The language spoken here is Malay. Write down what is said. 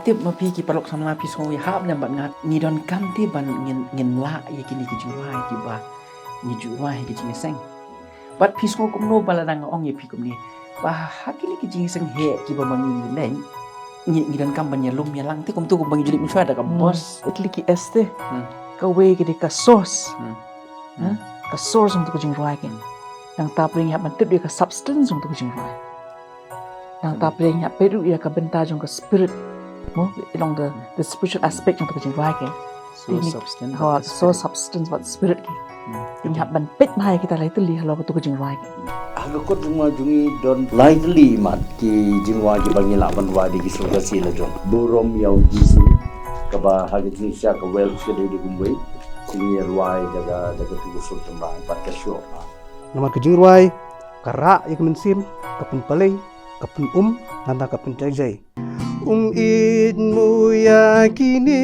tip mapi ki palok sama pi so ya hab nam bat ngat ni don kam ti ban ngin la ya kini ki jurai ki ba ni jurai ki jing seng bat pi so kum no bala dang ong ye pi kum ni ba hakili ki jing seng he ki ba mangi leng ni don kam ban ya lum ya lang ti kum tu kum bangi julit mi da ka bos Itli ki este. Ka way ki ka sauce. Ka source untuk jing ruai ke. Nang tapring ya mantip dia ka substance untuk jing ruai. Nang tapring ya peru ya ka benta jong ka spirit. Mo along the spiritual aspect untuk jing ruai ke. So substance but spirit ke. Ingat ban pet mai kita lai tu li halo tu jing ruai ke. Aga ko tuma jungi don lightly mat ki jingwa ki bangi la ban wa di ki surga sila jong burom yau jisu kaba hagi jing sya ka wel ke de kumbai sini ruai jaga tu sul tembang pat ka syo Nama ke jingruai kara ik mensim kapun palay kapun nanda kapun jai in mu yakini